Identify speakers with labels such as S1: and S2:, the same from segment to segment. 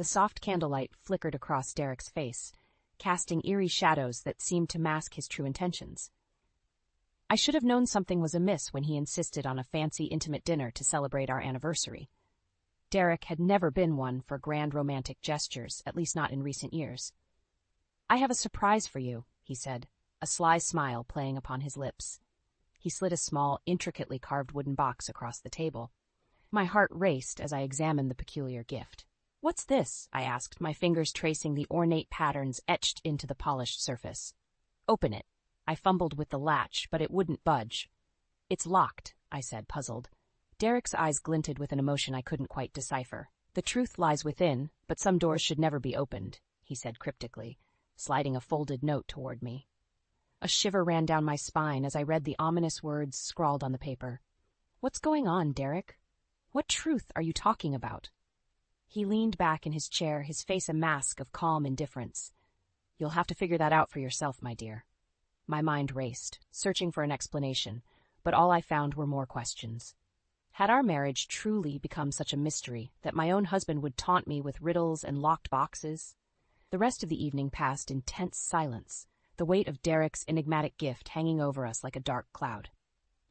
S1: The soft candlelight flickered across Derek's face, casting eerie shadows that seemed to mask his true intentions. I should have known something was amiss when he insisted on a fancy, intimate dinner to celebrate our anniversary. Derek had never been one for grand romantic gestures, at least not in recent years. "I have a surprise for you," he said, a sly smile playing upon his lips. He slid a small, intricately carved wooden box across the table. My heart raced as I examined the peculiar gift. "What's this?" I asked, my fingers tracing the ornate patterns etched into the polished surface. "Open it." I fumbled with the latch, but it wouldn't budge. "It's locked," I said, puzzled. Derek's eyes glinted with an emotion I couldn't quite decipher. "The truth lies within, but some doors should never be opened," he said cryptically, sliding a folded note toward me. A shiver ran down my spine as I read the ominous words scrawled on the paper. "What's going on, Derek? What truth are you talking about?" He leaned back in his chair, his face a mask of calm indifference. "You'll have to figure that out for yourself, my dear." My mind raced, searching for an explanation, but all I found were more questions. Had our marriage truly become such a mystery that my own husband would taunt me with riddles and locked boxes? The rest of the evening passed in tense silence, the weight of Derek's enigmatic gift hanging over us like a dark cloud.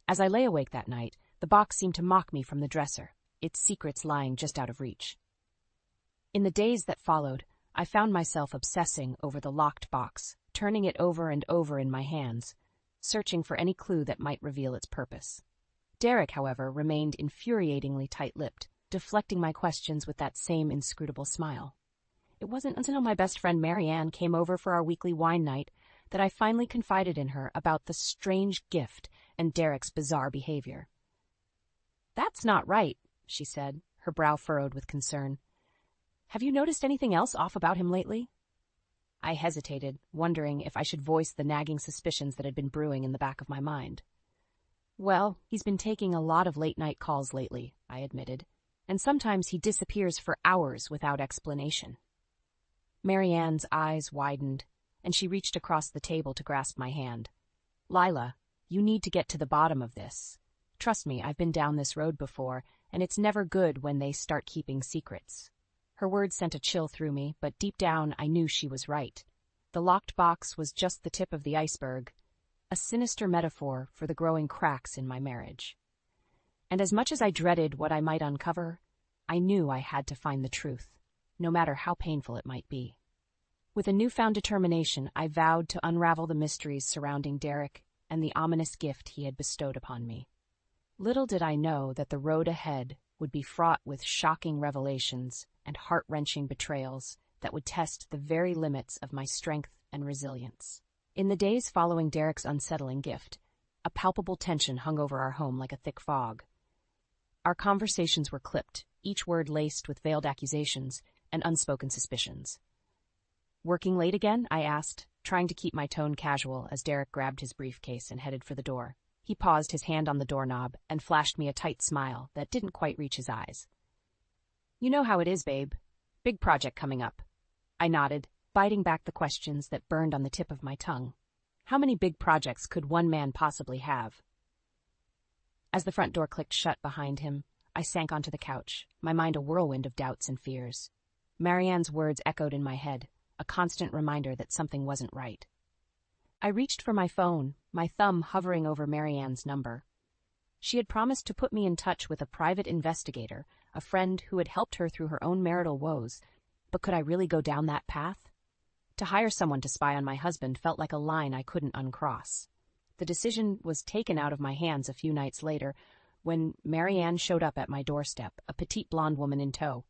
S1: As I lay awake that night, the box seemed to mock me from the dresser, its secrets lying just out of reach. In the days that followed, I found myself obsessing over the locked box, turning it over and over in my hands, searching for any clue that might reveal its purpose. Derek, however, remained infuriatingly tight-lipped, deflecting my questions with that same inscrutable smile. It wasn't until my best friend Marianne came over for our weekly wine night that I finally confided in her about the strange gift and Derek's bizarre behavior. "That's not right," she said, her brow furrowed with concern. "Have you noticed anything else off about him lately?" I hesitated, wondering if I should voice the nagging suspicions that had been brewing in the back of my mind. "Well, he's been taking a lot of late-night calls lately," I admitted, "and sometimes he disappears for hours without explanation." Marianne's eyes widened, and she reached across the table to grasp my hand. "Lila, you need to get to the bottom of this. Trust me, I've been down this road before, and it's never good when they start keeping secrets." Her words sent a chill through me, but deep down I knew she was right. The locked box was just the tip of the iceberg, a sinister metaphor for the growing cracks in my marriage. And as much as I dreaded what I might uncover, I knew I had to find the truth, no matter how painful it might be. With a newfound determination, I vowed to unravel the mysteries surrounding Derek and the ominous gift he had bestowed upon me. Little did I know that the road ahead would be fraught with shocking revelations and heart-wrenching betrayals that would test the very limits of my strength and resilience. In the days following Derek's unsettling gift, a palpable tension hung over our home like a thick fog. Our conversations were clipped, each word laced with veiled accusations and unspoken suspicions. "Working late again?" I asked, trying to keep my tone casual as Derek grabbed his briefcase and headed for the door. He paused, his hand on the doorknob, and flashed me a tight smile that didn't quite reach his eyes. "You know how it is, babe. Big project coming up." I nodded, biting back the questions that burned on the tip of my tongue. How many big projects could one man possibly have? As the front door clicked shut behind him, I sank onto the couch, my mind a whirlwind of doubts and fears. Marianne's words echoed in my head, a constant reminder that something wasn't right. I reached for my phone, my thumb hovering over Marianne's number. She had promised to put me in touch with a private investigator, a friend who had helped her through her own marital woes, but could I really go down that path? To hire someone to spy on my husband felt like a line I couldn't uncross. The decision was taken out of my hands a few nights later, when Marianne showed up at my doorstep, a petite blonde woman in tow.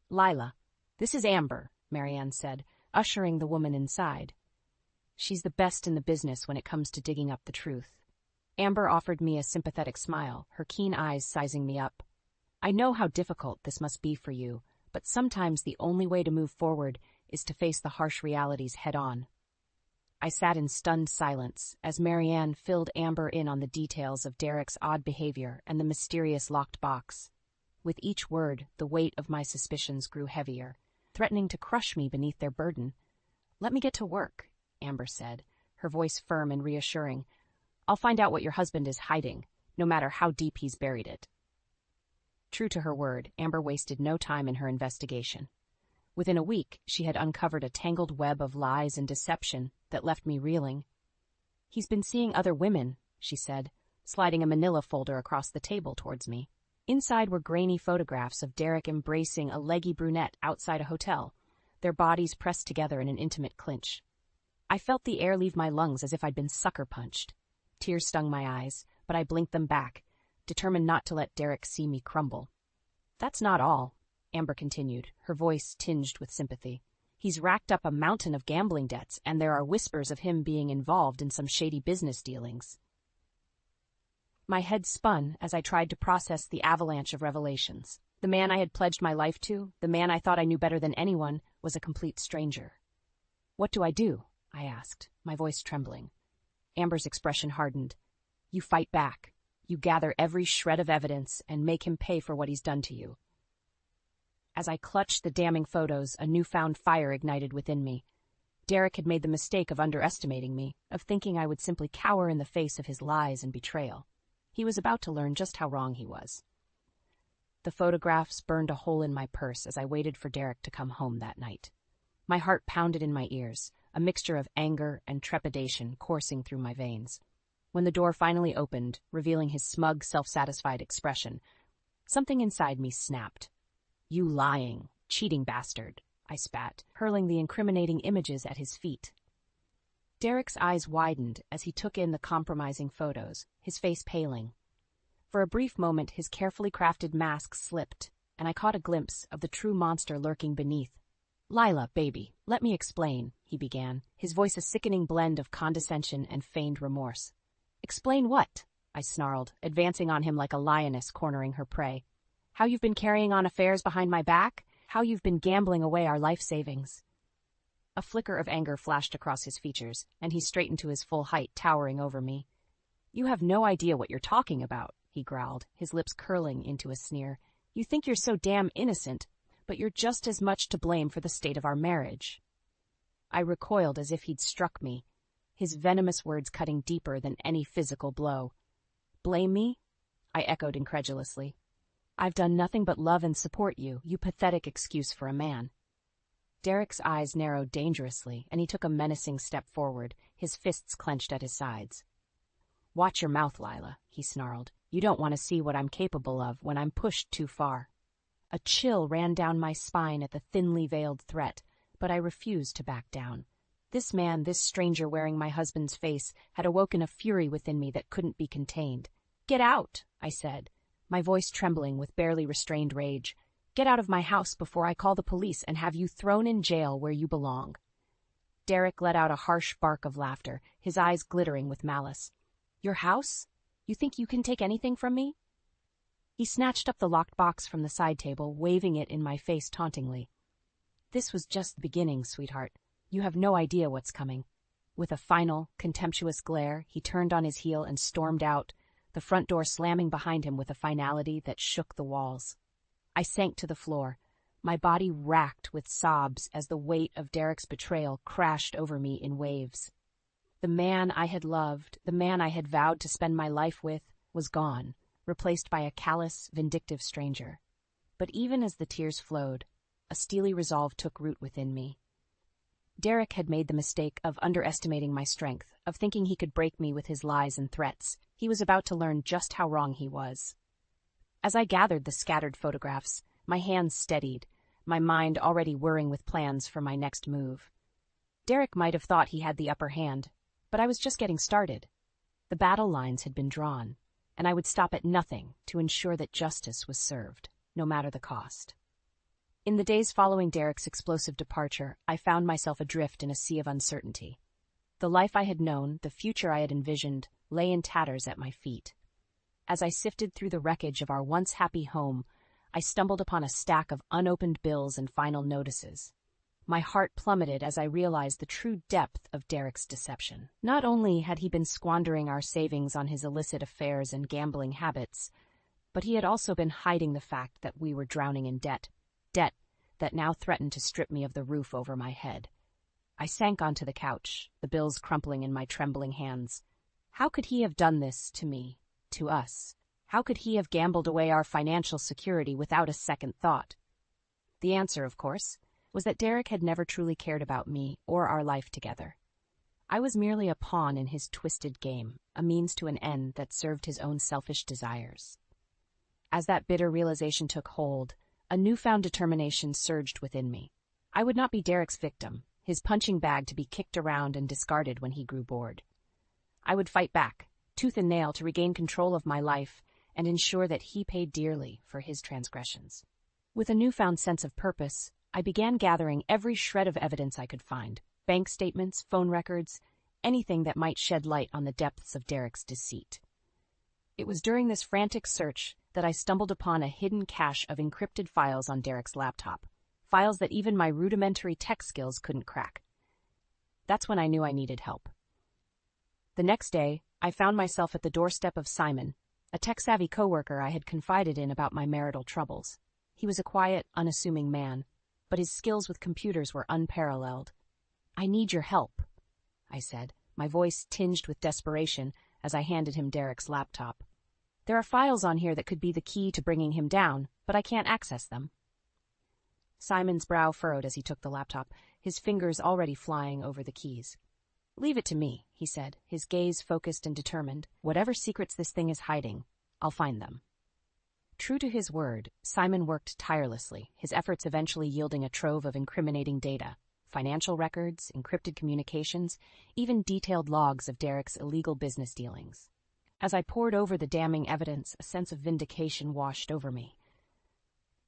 S1: "Lila, this is Amber," Marianne said, ushering the woman inside. "She's the best in the business when it comes to digging up the truth." Amber offered me a sympathetic smile, her keen eyes sizing me up. "I know how difficult this must be for you, but sometimes the only way to move forward is to face the harsh realities head-on." I sat in stunned silence as Marianne filled Amber in on the details of Derek's odd behavior and the mysterious locked box. With each word, the weight of my suspicions grew heavier, threatening to crush me beneath their burden. "Let me get to work," Amber said, her voice firm and reassuring. "I'll find out what your husband is hiding, no matter how deep he's buried it." True to her word, Amber wasted no time in her investigation. Within a week, she had uncovered a tangled web of lies and deception that left me reeling. "He's been seeing other women," she said, sliding a manila folder across the table towards me. Inside were grainy photographs of Derek embracing a leggy brunette outside a hotel, their bodies pressed together in an intimate clinch. I felt the air leave my lungs as if I'd been sucker punched. Tears stung my eyes, but I blinked them back, determined not to let Derek see me crumble. "That's not all," Amber continued, her voice tinged with sympathy. "He's racked up a mountain of gambling debts, and there are whispers of him being involved in some shady business dealings." My head spun as I tried to process the avalanche of revelations. The man I had pledged my life to, the man I thought I knew better than anyone, was a complete stranger. "What do I do?" I asked, my voice trembling. Amber's expression hardened. "You fight back. You gather every shred of evidence and make him pay for what he's done to you." As I clutched the damning photos, a newfound fire ignited within me. Derek had made the mistake of underestimating me, of thinking I would simply cower in the face of his lies and betrayal. He was about to learn just how wrong he was. The photographs burned a hole in my purse as I waited for Derek to come home that night. My heart pounded in my ears, a mixture of anger and trepidation coursing through my veins. When the door finally opened, revealing his smug, self-satisfied expression, something inside me snapped. "You lying, cheating bastard," I spat, hurling the incriminating images at his feet. Derek's eyes widened as he took in the compromising photos, his face paling. For a brief moment, his carefully crafted mask slipped, and I caught a glimpse of the true monster lurking beneath. "Lila, baby, let me explain," he began, his voice a sickening blend of condescension and feigned remorse. "Explain what?" I snarled, advancing on him like a lioness cornering her prey. "How you've been carrying on affairs behind my back? How you've been gambling away our life savings?" A flicker of anger flashed across his features, and he straightened to his full height, towering over me. "You have no idea what you're talking about," he growled, his lips curling into a sneer. "You think you're so damn innocent, but you're just as much to blame for the state of our marriage." I recoiled as if he'd struck me, his venomous words cutting deeper than any physical blow. "Blame me?" I echoed incredulously. "I've done nothing but love and support you, you pathetic excuse for a man." Derek's eyes narrowed dangerously, and he took a menacing step forward, his fists clenched at his sides. "Watch your mouth, Lila," he snarled. "You don't want to see what I'm capable of when I'm pushed too far." A chill ran down my spine at the thinly veiled threat, but I refused to back down. This man, this stranger wearing my husband's face, had awoken a fury within me that couldn't be contained. "Get out," I said, my voice trembling with barely restrained rage. "Get out of my house before I call the police and have you thrown in jail where you belong." Derek let out a harsh bark of laughter, his eyes glittering with malice. "Your house? You think you can take anything from me?" He snatched up the locked box from the side table, waving it in my face tauntingly. "This was just the beginning, sweetheart. You have no idea what's coming." With a final, contemptuous glare, he turned on his heel and stormed out, the front door slamming behind him with a finality that shook the walls. I sank to the floor, my body racked with sobs as the weight of Derek's betrayal crashed over me in waves. The man I had loved, the man I had vowed to spend my life with, was gone, replaced by a callous, vindictive stranger. But even as the tears flowed, a steely resolve took root within me. Derek had made the mistake of underestimating my strength, of thinking he could break me with his lies and threats. He was about to learn just how wrong he was. As I gathered the scattered photographs, my hands steadied, my mind already whirring with plans for my next move. Derek might have thought he had the upper hand, but I was just getting started. The battle lines had been drawn, and I would stop at nothing to ensure that justice was served, no matter the cost. In the days following Derek's explosive departure, I found myself adrift in a sea of uncertainty. The life I had known, the future I had envisioned, lay in tatters at my feet. As I sifted through the wreckage of our once happy home, I stumbled upon a stack of unopened bills and final notices. My heart plummeted as I realized the true depth of Derek's deception. Not only had he been squandering our savings on his illicit affairs and gambling habits, but he had also been hiding the fact that we were drowning in debt that now threatened to strip me of the roof over my head. I sank onto the couch, the bills crumpling in my trembling hands. How could he have done this to me, to us? How could he have gambled away our financial security without a second thought? The answer, of course, was that Derek had never truly cared about me or our life together. I was merely a pawn in his twisted game, a means to an end that served his own selfish desires. As that bitter realization took hold, a newfound determination surged within me. I would not be Derek's victim, his punching bag to be kicked around and discarded when he grew bored. I would fight back, tooth and nail, to regain control of my life and ensure that he paid dearly for his transgressions. With a newfound sense of purpose, I began gathering every shred of evidence I could find: bank statements, phone records, anything that might shed light on the depths of Derek's deceit. It was during this frantic search that I stumbled upon a hidden cache of encrypted files on Derek's laptop, files that even my rudimentary tech skills couldn't crack. That's when I knew I needed help. The next day, I found myself at the doorstep of Simon, a tech-savvy coworker I had confided in about my marital troubles. He was a quiet, unassuming man, but his skills with computers were unparalleled. "I need your help," I said, my voice tinged with desperation as I handed him Derek's laptop. "There are files on here that could be the key to bringing him down, but I can't access them." Simon's brow furrowed as he took the laptop, his fingers already flying over the keys. "Leave it to me," he said, his gaze focused and determined. "Whatever secrets this thing is hiding, I'll find them." True to his word, Simon worked tirelessly, his efforts eventually yielding a trove of incriminating data: financial records, encrypted communications, even detailed logs of Derek's illegal business dealings. As I pored over the damning evidence, a sense of vindication washed over me.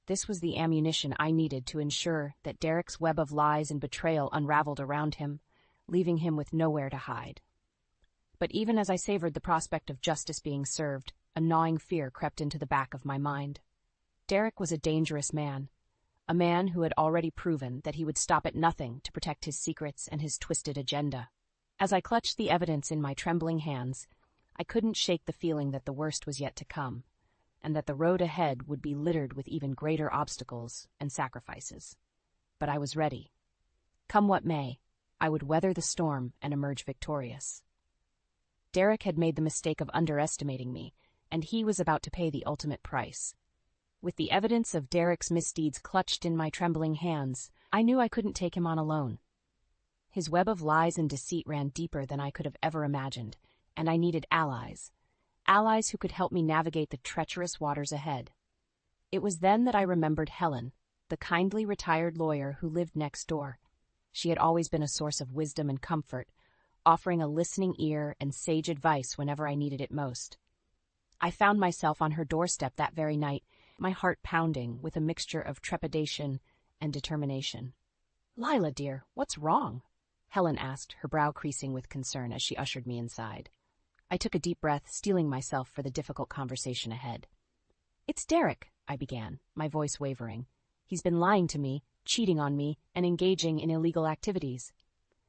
S1: This was the ammunition I needed to ensure that Derek's web of lies and betrayal unraveled around him, leaving him with nowhere to hide. But even as I savored the prospect of justice being served, a gnawing fear crept into the back of my mind. Derek was a dangerous man, a man who had already proven that he would stop at nothing to protect his secrets and his twisted agenda. As I clutched the evidence in my trembling hands, I couldn't shake the feeling that the worst was yet to come, and that the road ahead would be littered with even greater obstacles and sacrifices. But I was ready. Come what may, I would weather the storm and emerge victorious. Derek had made the mistake of underestimating me, and he was about to pay the ultimate price. With the evidence of Derek's misdeeds clutched in my trembling hands, I knew I couldn't take him on alone. His web of lies and deceit ran deeper than I could have ever imagined, and I needed allies who could help me navigate the treacherous waters ahead. It was then that I remembered Helen, the kindly retired lawyer who lived next door. She had always been a source of wisdom and comfort, offering a listening ear and sage advice whenever I needed it most. I found myself on her doorstep that very night, my heart pounding with a mixture of trepidation and determination. "Lila, dear, what's wrong?" Helen asked, her brow creasing with concern as she ushered me inside. I took a deep breath, steeling myself for the difficult conversation ahead. "It's Derek," I began, my voice wavering. "He's been lying to me, cheating on me, and engaging in illegal activities."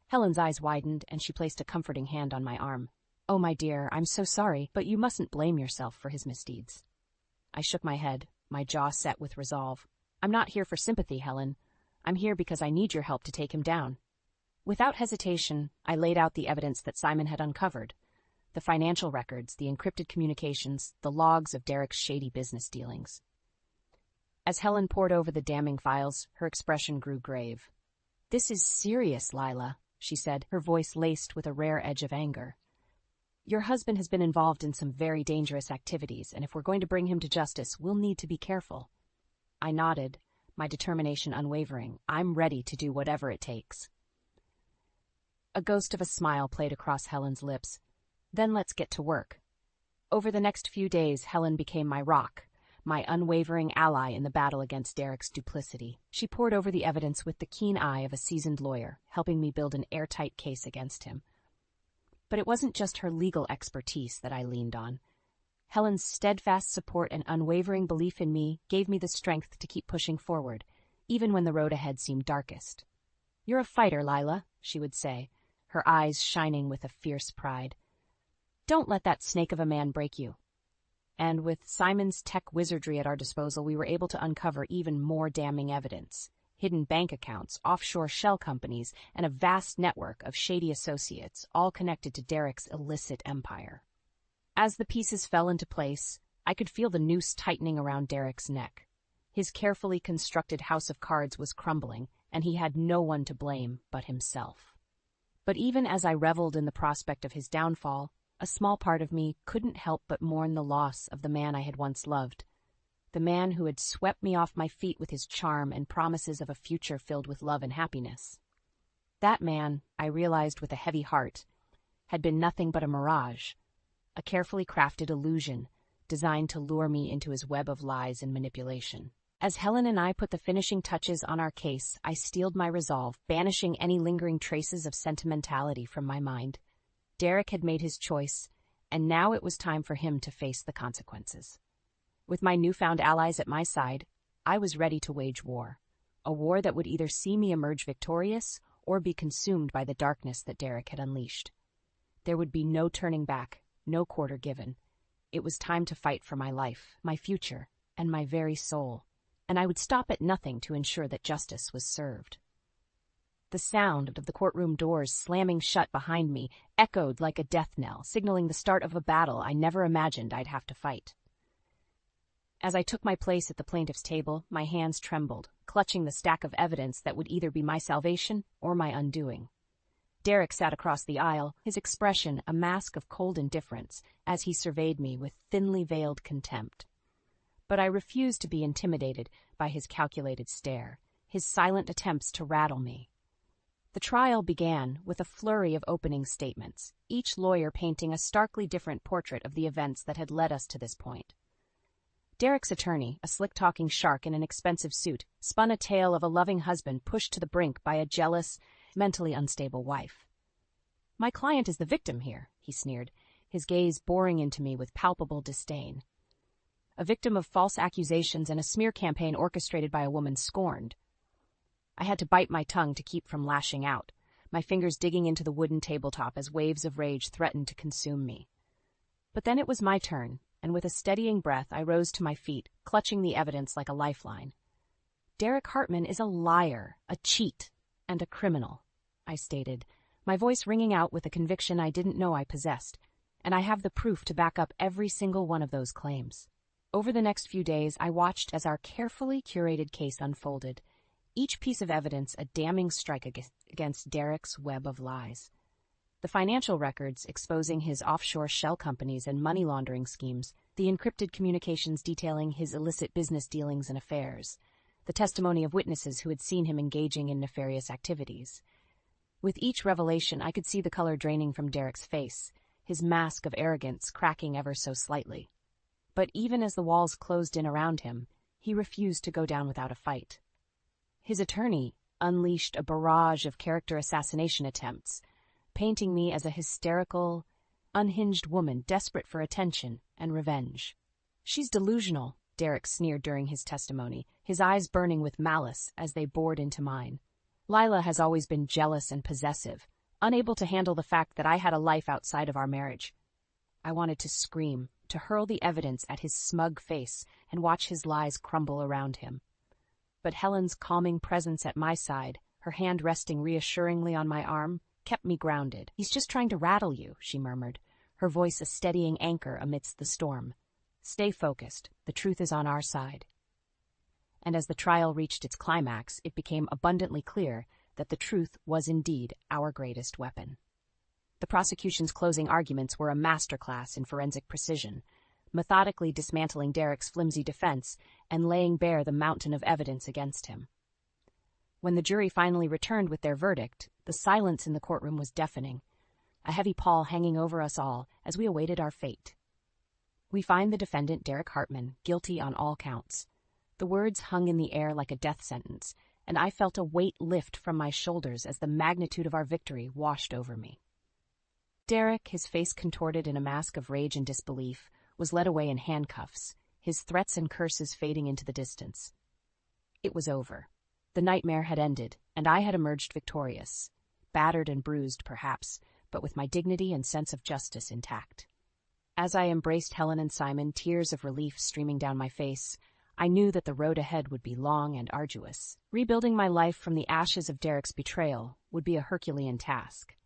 S1: Helen's eyes widened, and she placed a comforting hand on my arm. "Oh, my dear, I'm so sorry, but you mustn't blame yourself for his misdeeds." I shook my head, my jaw set with resolve. "I'm not here for sympathy, Helen. I'm here because I need your help to take him down." Without hesitation, I laid out the evidence that Simon had uncovered: the financial records, the encrypted communications, the logs of Derek's shady business dealings. As Helen pored over the damning files, her expression grew grave. "This is serious, Lila," she said, her voice laced with a rare edge of anger. "Your husband has been involved in some very dangerous activities, and if we're going to bring him to justice, we'll need to be careful." I nodded, my determination unwavering. "I'm ready to do whatever it takes." A ghost of a smile played across Helen's lips. "Then let's get to work." Over the next few days, Helen became my rock, my unwavering ally in the battle against Derek's duplicity. She pored over the evidence with the keen eye of a seasoned lawyer, helping me build an airtight case against him. But it wasn't just her legal expertise that I leaned on. Helen's steadfast support and unwavering belief in me gave me the strength to keep pushing forward, even when the road ahead seemed darkest. "You're a fighter, Lila," she would say, her eyes shining with a fierce pride. "Don't let that snake of a man break you." And with Simon's tech wizardry at our disposal, we were able to uncover even more damning evidence: hidden bank accounts, offshore shell companies, and a vast network of shady associates, all connected to Derek's illicit empire. As the pieces fell into place, I could feel the noose tightening around Derek's neck. His carefully constructed house of cards was crumbling, and he had no one to blame but himself. But even as I reveled in the prospect of his downfall, a small part of me couldn't help but mourn the loss of the man I had once loved, the man who had swept me off my feet with his charm and promises of a future filled with love and happiness. That man, I realized with a heavy heart, had been nothing but a mirage, a carefully crafted illusion designed to lure me into his web of lies and manipulation. As Helen and I put the finishing touches on our case, I steeled my resolve, banishing any lingering traces of sentimentality from my mind. Derek had made his choice, and now it was time for him to face the consequences. With my newfound allies at my side, I was ready to wage war, a war that would either see me emerge victorious or be consumed by the darkness that Derek had unleashed. There would be no turning back, no quarter given. It was time to fight for my life, my future, and my very soul, and I would stop at nothing to ensure that justice was served. The sound of the courtroom doors slamming shut behind me echoed like a death knell, signaling the start of a battle I never imagined I'd have to fight. As I took my place at the plaintiff's table, my hands trembled, clutching the stack of evidence that would either be my salvation or my undoing. Derek sat across the aisle, his expression a mask of cold indifference as he surveyed me with thinly veiled contempt. But I refused to be intimidated by his calculated stare, his silent attempts to rattle me. The trial began with a flurry of opening statements, each lawyer painting a starkly different portrait of the events that had led us to this point. Derek's attorney, a slick-talking shark in an expensive suit, spun a tale of a loving husband pushed to the brink by a jealous, mentally unstable wife. "My client is the victim here," he sneered, his gaze boring into me with palpable disdain. A victim of false accusations and a smear campaign orchestrated by a woman scorned. I had to bite my tongue to keep from lashing out, my fingers digging into the wooden tabletop as waves of rage threatened to consume me. But then it was my turn, and with a steadying breath I rose to my feet, clutching the evidence like a lifeline. "Derek Hartman is a liar, a cheat, and a criminal," I stated, my voice ringing out with a conviction I didn't know I possessed, and I have the proof to back up every single one of those claims. Over the next few days, I watched as our carefully curated case unfolded, each piece of evidence a damning strike against Derek's web of lies. The financial records exposing his offshore shell companies and money laundering schemes, the encrypted communications detailing his illicit business dealings and affairs, the testimony of witnesses who had seen him engaging in nefarious activities. With each revelation, I could see the color draining from Derek's face, his mask of arrogance cracking ever so slightly. But even as the walls closed in around him, he refused to go down without a fight. His attorney unleashed a barrage of character assassination attempts, painting me as a hysterical, unhinged woman desperate for attention and revenge. "She's delusional," Derek sneered during his testimony, his eyes burning with malice as they bored into mine. "Lila has always been jealous and possessive, unable to handle the fact that I had a life outside of our marriage." I wanted to scream, to hurl the evidence at his smug face and watch his lies crumble around him. But Helen's calming presence at my side, her hand resting reassuringly on my arm, kept me grounded. "He's just trying to rattle you," she murmured, her voice a steadying anchor amidst the storm. "Stay focused. The truth is on our side." And as the trial reached its climax, it became abundantly clear that the truth was indeed our greatest weapon. The prosecution's closing arguments were a masterclass in forensic precision, methodically dismantling Derek's flimsy defense and laying bare the mountain of evidence against him. When the jury finally returned with their verdict, the silence in the courtroom was deafening, a heavy pall hanging over us all as we awaited our fate. "We find the defendant, Derek Hartman, guilty on all counts." The words hung in the air like a death sentence, and I felt a weight lift from my shoulders as the magnitude of our victory washed over me. Derek, his face contorted in a mask of rage and disbelief, was led away in handcuffs, his threats and curses fading into the distance. It was over. The nightmare had ended, and I had emerged victorious, battered and bruised, perhaps, but with my dignity and sense of justice intact. As I embraced Helen and Simon, tears of relief streaming down my face, I knew that the road ahead would be long and arduous. Rebuilding my life from the ashes of Derek's betrayal would be a Herculean task.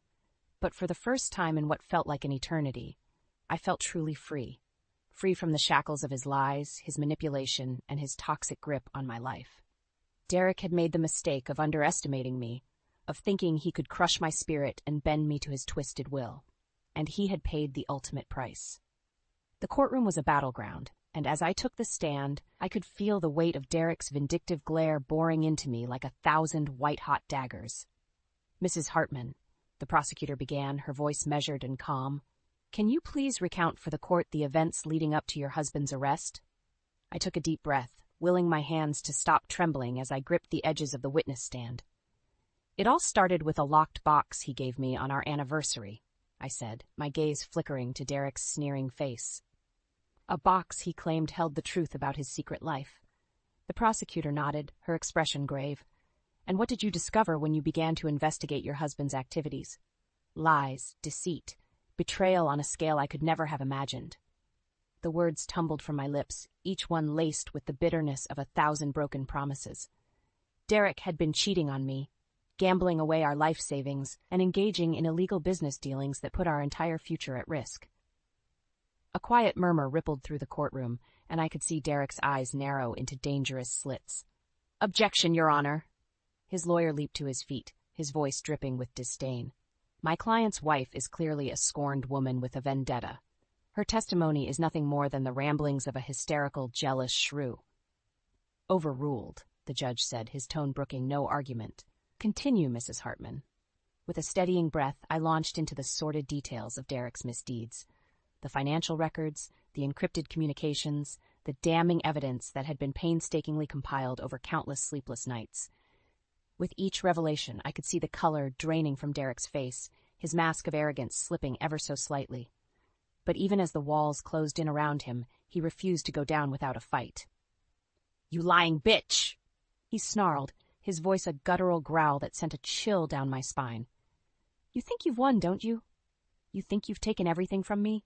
S1: But for the first time in what felt like an eternity, I felt truly free. Free from the shackles of his lies, his manipulation, and his toxic grip on my life. Derek had made the mistake of underestimating me, of thinking he could crush my spirit and bend me to his twisted will. And he had paid the ultimate price. The courtroom was a battleground, and as I took the stand, I could feel the weight of Derek's vindictive glare boring into me like 1,000 white-hot daggers. "Mrs. Hartman," the prosecutor began, her voice measured and calm, "can you please recount for the court the events leading up to your husband's arrest?" I took a deep breath, willing my hands to stop trembling as I gripped the edges of the witness stand. "It all started with a locked box he gave me on our anniversary," I said, my gaze flickering to Derek's sneering face. A box he claimed held the truth about his secret life. The prosecutor nodded, her expression grave. "And what did you discover when you began to investigate your husband's activities?" "Lies, deceit, betrayal on a scale I could never have imagined." The words tumbled from my lips, each one laced with the bitterness of 1,000 broken promises. Derek had been cheating on me, gambling away our life savings, and engaging in illegal business dealings that put our entire future at risk. A quiet murmur rippled through the courtroom, and I could see Derek's eyes narrow into dangerous slits. "Objection, Your Honor!" His lawyer leaped to his feet, his voice dripping with disdain. "My client's wife is clearly a scorned woman with a vendetta. Her testimony is nothing more than the ramblings of a hysterical, jealous shrew." "Overruled," the judge said, his tone brooking no argument. "Continue, Mrs. Hartman." With a steadying breath, I launched into the sordid details of Derek's misdeeds. The financial records, the encrypted communications, the damning evidence that had been painstakingly compiled over countless sleepless nights. With each revelation, I could see the color draining from Derek's face, his mask of arrogance slipping ever so slightly. But even as the walls closed in around him, he refused to go down without a fight. "You lying bitch!" he snarled, his voice a guttural growl that sent a chill down my spine. "You think you've won, don't you? You think you've taken everything from me?"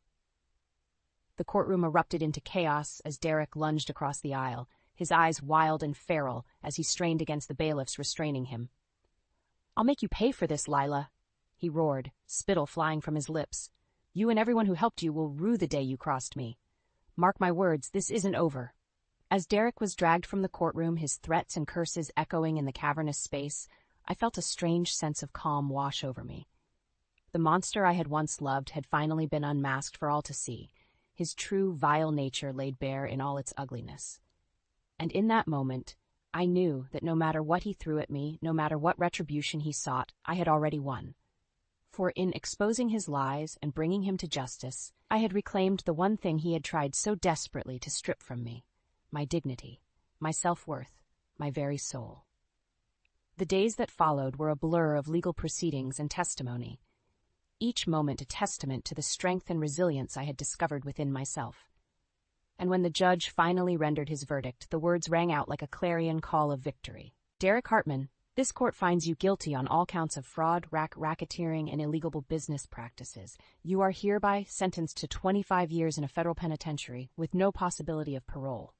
S1: The courtroom erupted into chaos as Derek lunged across the aisle, his eyes wild and feral as he strained against the bailiffs restraining him. "I'll make you pay for this, Lila," he roared, spittle flying from his lips. "You and everyone who helped you will rue the day you crossed me. Mark my words, this isn't over." As Derek was dragged from the courtroom, his threats and curses echoing in the cavernous space, I felt a strange sense of calm wash over me. The monster I had once loved had finally been unmasked for all to see, his true, vile nature laid bare in all its ugliness. And in that moment, I knew that no matter what he threw at me, no matter what retribution he sought, I had already won. For in exposing his lies and bringing him to justice, I had reclaimed the one thing he had tried so desperately to strip from me: my dignity, my self-worth, my very soul. The days that followed were a blur of legal proceedings and testimony, each moment a testament to the strength and resilience I had discovered within myself. And when the judge finally rendered his verdict, the words rang out like a clarion call of victory. "Derek Hartman, this court finds you guilty on all counts of fraud, racketeering, and illegal business practices. You are hereby sentenced to 25 years in a federal penitentiary with no possibility of parole."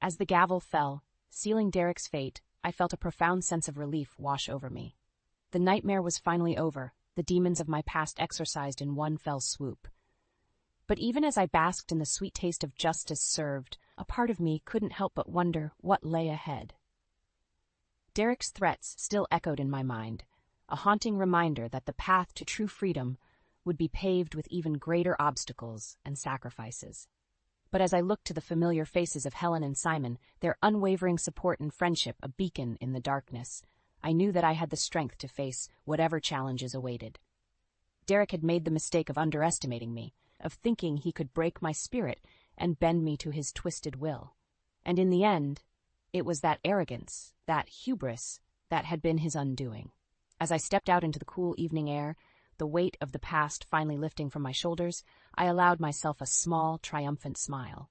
S1: As the gavel fell, sealing Derek's fate, I felt a profound sense of relief wash over me. The nightmare was finally over, the demons of my past exorcised in one fell swoop. But even as I basked in the sweet taste of justice served, a part of me couldn't help but wonder what lay ahead. Derek's threats still echoed in my mind, a haunting reminder that the path to true freedom would be paved with even greater obstacles and sacrifices. But as I looked to the familiar faces of Helen and Simon, their unwavering support and friendship a beacon in the darkness, I knew that I had the strength to face whatever challenges awaited. Derek had made the mistake of underestimating me, of thinking he could break my spirit and bend me to his twisted will. And in the end, it was that arrogance, that hubris, that had been his undoing. As I stepped out into the cool evening air, the weight of the past finally lifting from my shoulders, I allowed myself a small, triumphant smile.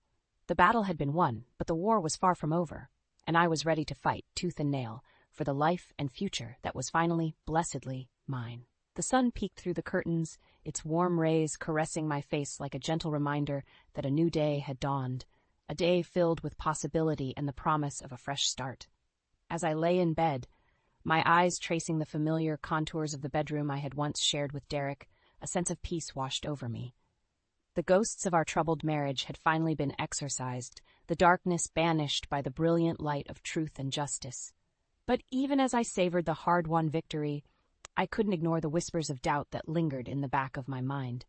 S1: The battle had been won, but the war was far from over, and I was ready to fight, tooth and nail, for the life and future that was finally, blessedly, mine. The sun peeked through the curtains, its warm rays caressing my face like a gentle reminder that a new day had dawned, a day filled with possibility and the promise of a fresh start. As I lay in bed, my eyes tracing the familiar contours of the bedroom I had once shared with Derek, a sense of peace washed over me. The ghosts of our troubled marriage had finally been exorcised, the darkness banished by the brilliant light of truth and justice. But even as I savored the hard-won victory, I couldn't ignore the whispers of doubt that lingered in the back of my mind.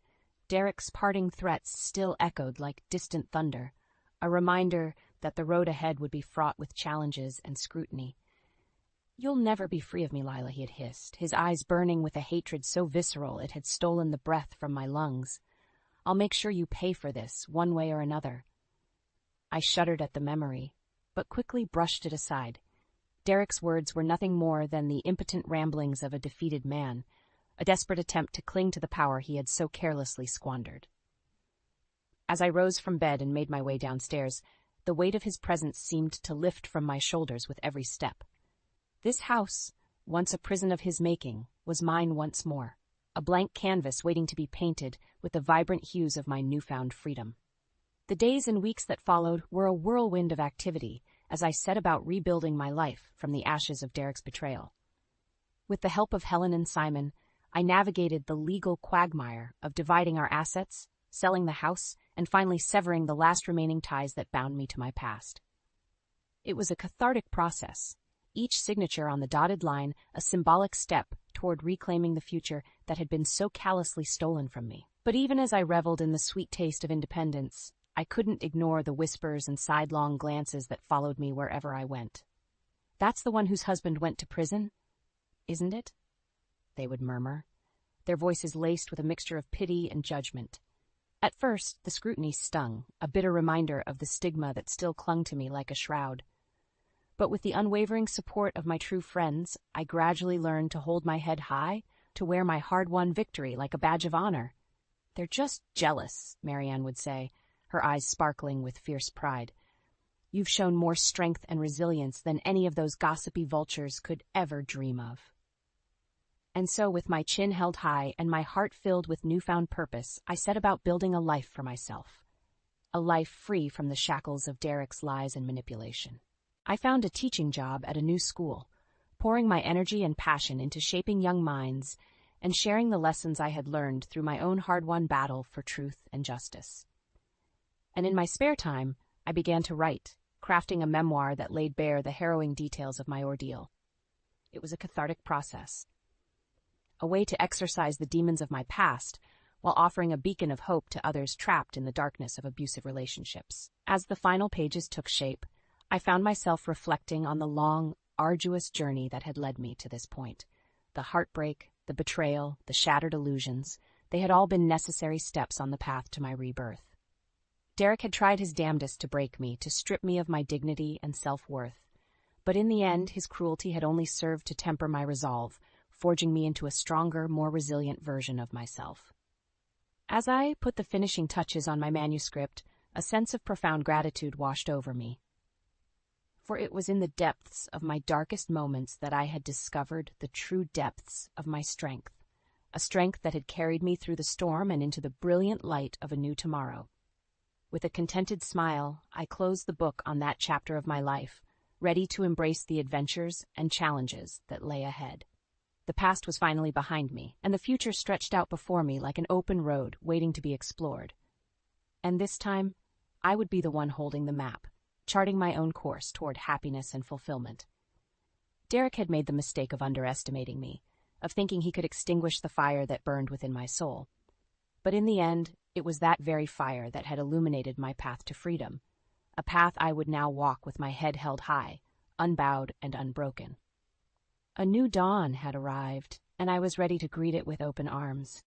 S1: Derek's parting threats still echoed like distant thunder, a reminder that the road ahead would be fraught with challenges and scrutiny. "You'll never be free of me, Lila," he had hissed, his eyes burning with a hatred so visceral it had stolen the breath from my lungs. "I'll make sure you pay for this, one way or another." I shuddered at the memory, but quickly brushed it aside. Derek's words were nothing more than the impotent ramblings of a defeated man, a desperate attempt to cling to the power he had so carelessly squandered. As I rose from bed and made my way downstairs, the weight of his presence seemed to lift from my shoulders with every step. This house, once a prison of his making, was mine once more, a blank canvas waiting to be painted with the vibrant hues of my newfound freedom. The days and weeks that followed were a whirlwind of activity as I set about rebuilding my life from the ashes of Derek's betrayal. With the help of Helen and Simon, I navigated the legal quagmire of dividing our assets, selling the house, and finally severing the last remaining ties that bound me to my past. It was a cathartic process, each signature on the dotted line a symbolic step toward reclaiming the future that had been so callously stolen from me. But even as I reveled in the sweet taste of independence, I couldn't ignore the whispers and sidelong glances that followed me wherever I went. "That's the one whose husband went to prison, isn't it?" they would murmur, their voices laced with a mixture of pity and judgment. At first, the scrutiny stung, a bitter reminder of the stigma that still clung to me like a shroud. But with the unwavering support of my true friends, I gradually learned to hold my head high, to wear my hard-won victory like a badge of honor. "They're just jealous," Marianne would say, her eyes sparkling with fierce pride. "You've shown more strength and resilience than any of those gossipy vultures could ever dream of." And so, with my chin held high and my heart filled with newfound purpose, I set about building a life for myself. A life free from the shackles of Derek's lies and manipulation. I found a teaching job at a new school, pouring my energy and passion into shaping young minds and sharing the lessons I had learned through my own hard-won battle for truth and justice. And in my spare time, I began to write, crafting a memoir that laid bare the harrowing details of my ordeal. It was a cathartic process, a way to exorcise the demons of my past while offering a beacon of hope to others trapped in the darkness of abusive relationships. As the final pages took shape, I found myself reflecting on the long, arduous journey that had led me to this point. The heartbreak, the betrayal, the shattered illusions, they had all been necessary steps on the path to my rebirth. Derek had tried his damnedest to break me, to strip me of my dignity and self-worth. But in the end, his cruelty had only served to temper my resolve, forging me into a stronger, more resilient version of myself. As I put the finishing touches on my manuscript, a sense of profound gratitude washed over me. For it was in the depths of my darkest moments that I had discovered the true depths of my strength, a strength that had carried me through the storm and into the brilliant light of a new tomorrow. With a contented smile, I closed the book on that chapter of my life, ready to embrace the adventures and challenges that lay ahead. The past was finally behind me, and the future stretched out before me like an open road waiting to be explored. And this time, I would be the one holding the map, charting my own course toward happiness and fulfillment. Derek had made the mistake of underestimating me, of thinking he could extinguish the fire that burned within my soul. But in the end, it was that very fire that had illuminated my path to freedom, a path I would now walk with my head held high, unbowed and unbroken. A new dawn had arrived, and I was ready to greet it with open arms.